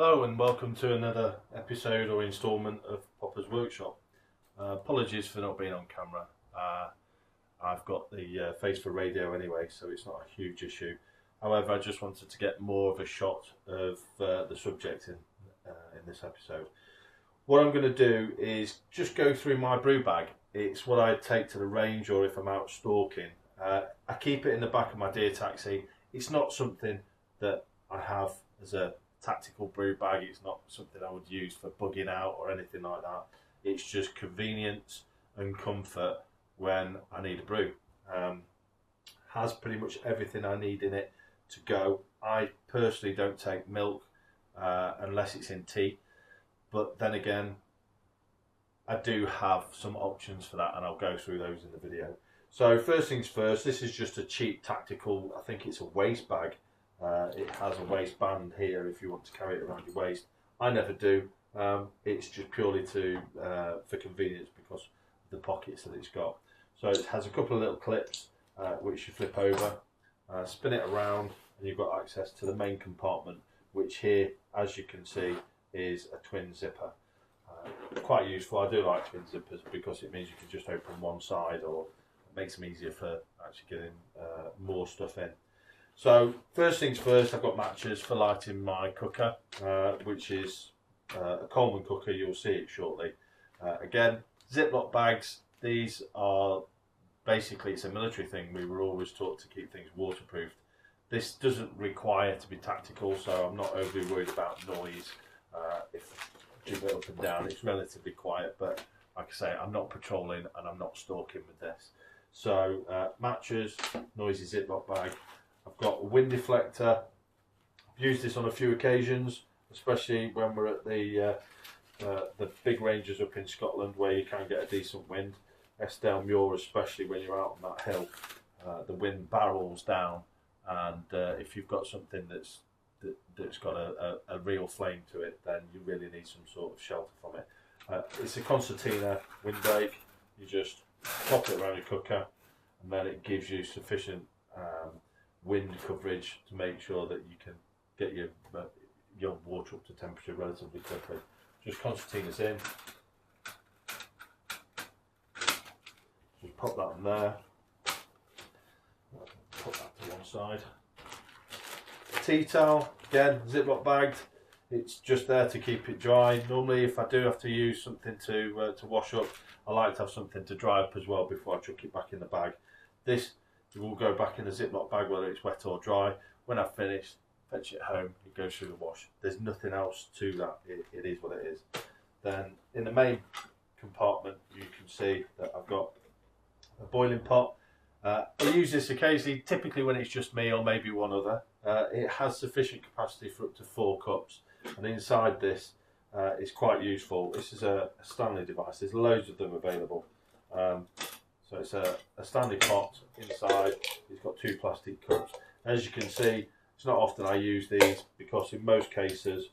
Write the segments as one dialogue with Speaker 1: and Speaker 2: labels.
Speaker 1: Hello and welcome to another episode or instalment of Poppa's Workshop. Apologies for not being on camera. I've got the face for radio anyway, so it's not a huge issue. However, I just wanted to get more of a shot of the subject in this episode. What I'm going to do is just go through my brew bag. It's what I take to the range or if I'm out stalking. I keep it in the back of my deer taxi. It's not something that I have as a tactical brew bag. It's not something I would use for bugging out or anything like that. It's just convenience and comfort when I need a brew. Has pretty much everything I need in it to go. I personally don't take milk unless it's in tea, but then again I do have some options for that and I'll go through those in the video. So first things first, this is just a cheap tactical, I think it's a waist bag. It has a waistband here if you want to carry it around your waist. I never do. It's just purely for convenience because of the pockets that it's got. So it has a couple of little clips which you flip over, spin it around, and you've got access to the main compartment, which here, as you can see, is a twin zipper. Quite useful. I do like twin zippers because it means you can just open one side, or it makes them easier for actually getting more stuff in. So first things first, I've got matches for lighting my cooker, which is a Coleman cooker. You'll see it shortly. Again, Ziploc bags. These are basically, it's a military thing. We were always taught to keep things waterproofed. This doesn't require to be tactical, so I'm not overly worried about noise. If I jig it up and down, it's relatively quiet, but like I say, I'm not patrolling and I'm not stalking with this. So matches, noisy Ziploc bag. I've got a wind deflector. I've used this on a few occasions, especially when we're at the big ranges up in Scotland where you can get a decent wind. Estelle Muir, especially when you're out on that hill, the wind barrels down, and if you've got something that's got a real flame to it, then you really need some sort of shelter from it. It's a concertina windbreak. You just pop it around your cooker, and then it gives you sufficient wind coverage to make sure that you can get your water up to temperature relatively quickly. Just concertinas in, just pop that in there, put that to one side. Tea towel, again Ziploc bagged, it's just there to keep it dry. Normally if I do have to use something to wash up, I like to have something to dry up as well before I chuck it back in the bag. This it will go back in the Ziploc bag whether it's wet or dry. When I've finished, fetch it home, it goes through the wash. There's nothing else to that, it is what it is. Then in the main compartment you can see that I've got a boiling pot. I use this occasionally, typically when it's just me or maybe one other. It has sufficient capacity for up to 4 cups, and inside this is quite useful. This is a Stanley device, there's loads of them available. So it's a standard pot. Inside it's got 2 plastic cups. As you can see, it's not often I use these because in most cases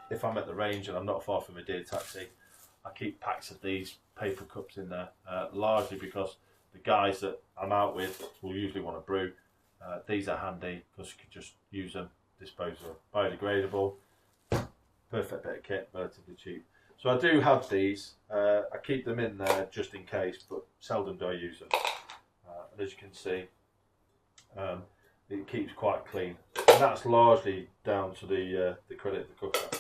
Speaker 1: if I'm at the range and I'm not far from a deer taxi, I keep packs of these paper cups in there, largely because the guys that I'm out with will usually want to brew. These are handy because you can just use them, disposable, biodegradable, perfect bit of kit, relatively cheap. So I do have these. I keep them in there just in case, but seldom do I use them. And as you can see, it keeps quite clean, and that's largely down to the credit of the cooker.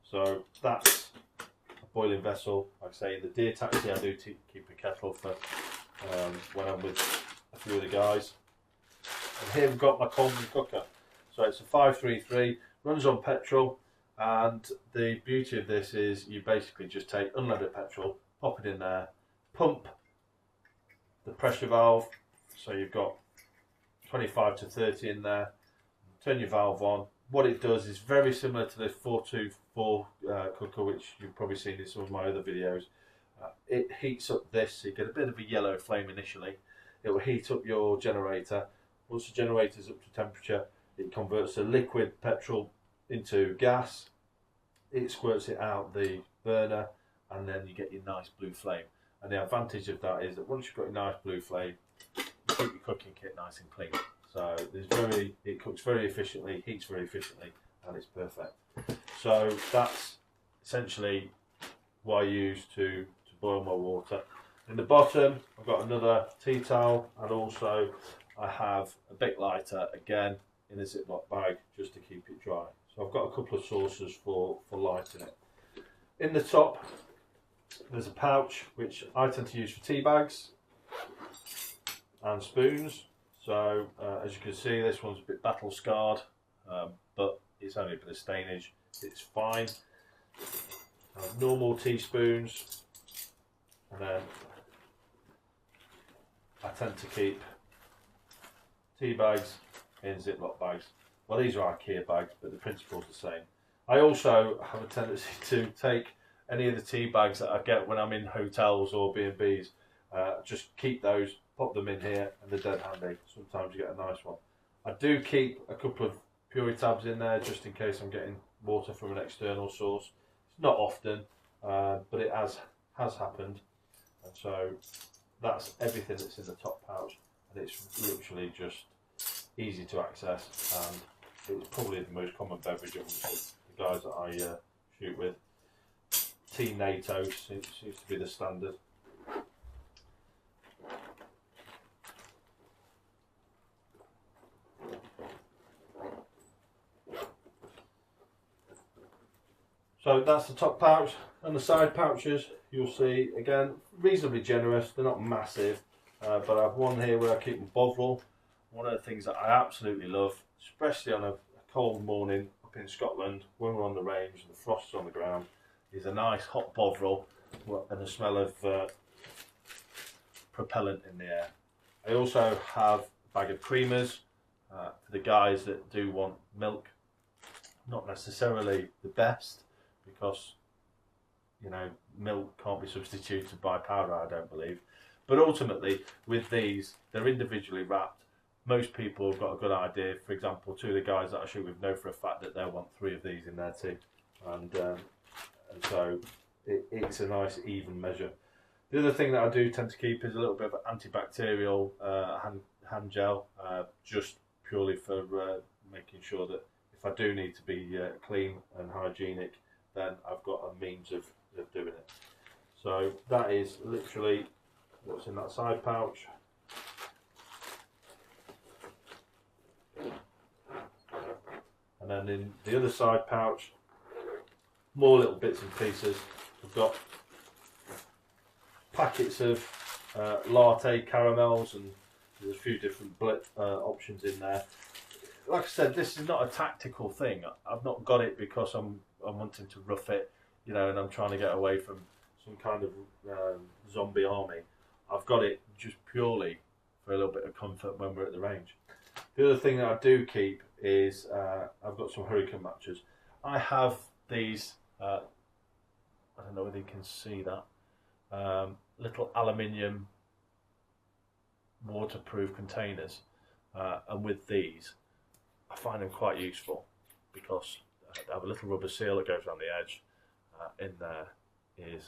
Speaker 1: So that's a boiling vessel. Like I say, in the deer taxi, I do keep a kettle for when I'm with a few of the guys. And here we've got my Coleman cooker. So it's a 533, runs on petrol. And the beauty of this is you basically just take unleaded petrol, pop it in there, pump the pressure valve, so you've got 25 to 30 in there, turn your valve on. What it does is very similar to the 424 cooker, which you've probably seen in some of my other videos. It heats up this, so you get a bit of a yellow flame initially. It will heat up your generator. Once the generator is up to temperature, it converts the liquid petrol into gas, it squirts it out the burner, and then you get your nice blue flame. And the advantage of that is that once you've got your nice blue flame, you keep your cooking kit nice and clean. So it cooks very efficiently, heats very efficiently, and it's perfect. So that's essentially what I use to boil my water. In the bottom, I've got another tea towel, and also I have a Bic lighter, again in a Ziploc bag, just to keep it dry. So I've got a couple of sources for lighting it. In the top, there's a pouch which I tend to use for tea bags and spoons. So as you can see, this one's a bit battle scarred, but it's only a bit of stainage. It's fine. Normal teaspoons, and then I tend to keep tea bags in Ziploc bags. Well, these are IKEA bags, but the principle's the same. I also have a tendency to take any of the tea bags that I get when I'm in hotels or B&Bs, just keep those, pop them in here, and they're dead handy. Sometimes you get a nice one. I do keep a couple of Puritabs in there just in case I'm getting water from an external source. It's not often, but it has happened. And so that's everything that's in the top pouch, and it's literally just easy to access, and it's probably the most common beverage amongst the guys that I shoot with. Tea NATO seems to be the standard. So that's the top pouch, and the side pouches you'll see again reasonably generous. They're not massive, but I have one here where I keep my Bovril. One of the things that I absolutely love, especially on a cold morning up in Scotland when we're on the range and the frost's on the ground, is a nice hot Bovril and the smell of propellant in the air. I also have a bag of creamers for the guys that do want milk. Not necessarily the best, because you know milk can't be substituted by powder, I don't believe. But ultimately, with these, they're individually wrapped. Most people have got a good idea. For example, two of the guys that I shoot with know for a fact that they'll want 3 of these in their tea, and so it's a nice even measure. The other thing that I do tend to keep is a little bit of antibacterial hand gel, just purely for making sure that if I do need to be clean and hygienic, then I've got a means of doing it. So that is literally what's in that side pouch. And then in the other side pouch, more little bits and pieces. I've got packets of latte caramels, and there's a few different options in there. Like I said, this is not a tactical thing. I've not got it because I'm wanting to rough it, you know, and I'm trying to get away from some kind of zombie army. I've got it just purely for a little bit of comfort when we're at the range. The other thing that I do keep is I've got some hurricane matches. I have these, I don't know whether you can see that, little aluminium waterproof containers, and with these I find them quite useful because they have a little rubber seal that goes around the edge. In there is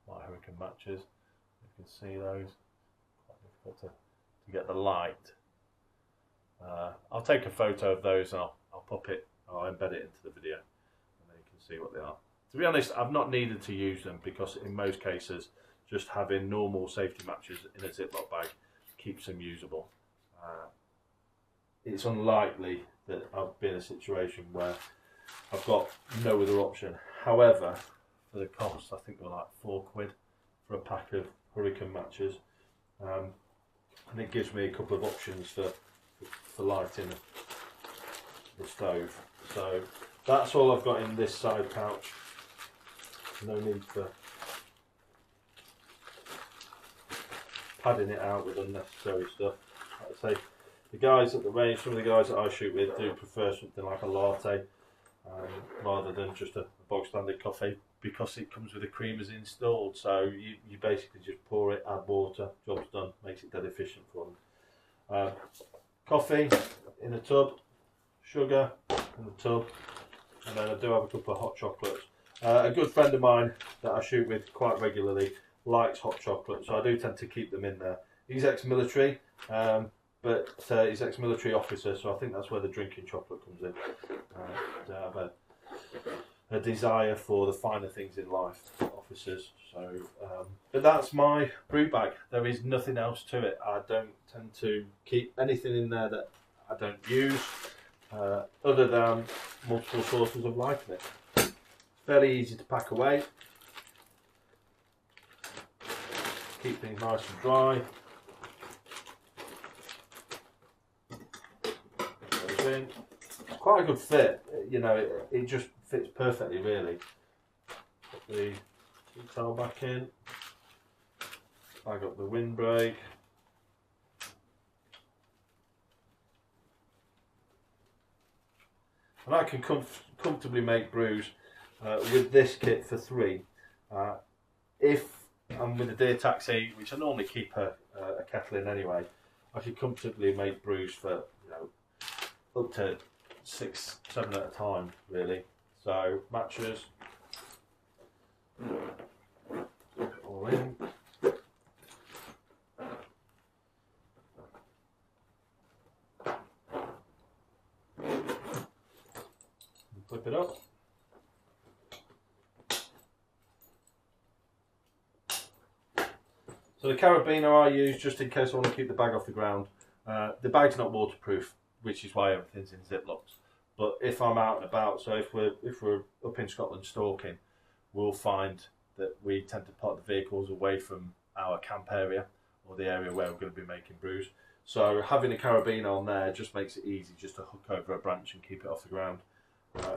Speaker 1: my hurricane matches. You can see those. Quite difficult to get the light. I'll take a photo of those and I'll pop it, I'll embed it into the video, and then you can see what they are. To be honest, I've not needed to use them because in most cases just having normal safety matches in a Ziploc bag keeps them usable. It's unlikely that I've been in a situation where I've got no other option. However, for the cost, I think they're like £4 for a pack of hurricane matches, and it gives me a couple of options for lighting the stove. So that's all I've got in this side pouch. No need for padding it out with unnecessary stuff. Like I say, the guys at the range, some of the guys that I shoot with do prefer something like a latte rather than just a bog standard coffee, because it comes with the creamers installed. So you basically just pour it, add water, job's done, makes it dead efficient for them. Coffee in a tub, sugar in the tub, and then I do have a couple of hot chocolates. A good friend of mine that I shoot with quite regularly likes hot chocolate, so I do tend to keep them in there. He's ex-military, but he's ex-military officer, so I think that's where the drinking chocolate comes in. To have a a desire for the finer things in life, officers. So, but that's my brew bag. There is nothing else to it. I don't tend to keep anything in there that I don't use, other than multiple sources of life in it. Fairly easy to pack away. Keep things nice and dry. Goes in. It's quite a good fit. You know, it just fits perfectly, really. Put the detail back in. Bag up the windbreak. And I can comfortably make brews with this kit for 3. If I'm with a deer taxi, which I normally keep a kettle in anyway, I could comfortably make brews for, you know, up to 6, 7 at a time, really. So matches, all in. Flip it up. So the carabiner I use just in case I want to keep the bag off the ground. The bag's not waterproof, which is why everything's in Ziplocs. But if I'm out and about, so if we're up in Scotland stalking, we'll find that we tend to park the vehicles away from our camp area or the area where we're going to be making brews. So having a carabiner on there just makes it easy just to hook over a branch and keep it off the ground.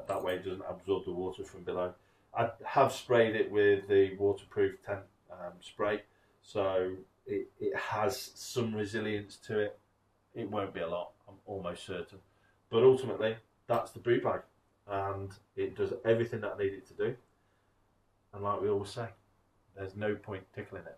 Speaker 1: That way it doesn't absorb the water from below. I have sprayed it with the waterproof tent spray, so it has some resilience to it. It won't be a lot, I'm almost certain. But ultimately, that's the brew bag, and it does everything that I need it to do. And like we always say, there's no point tickling it.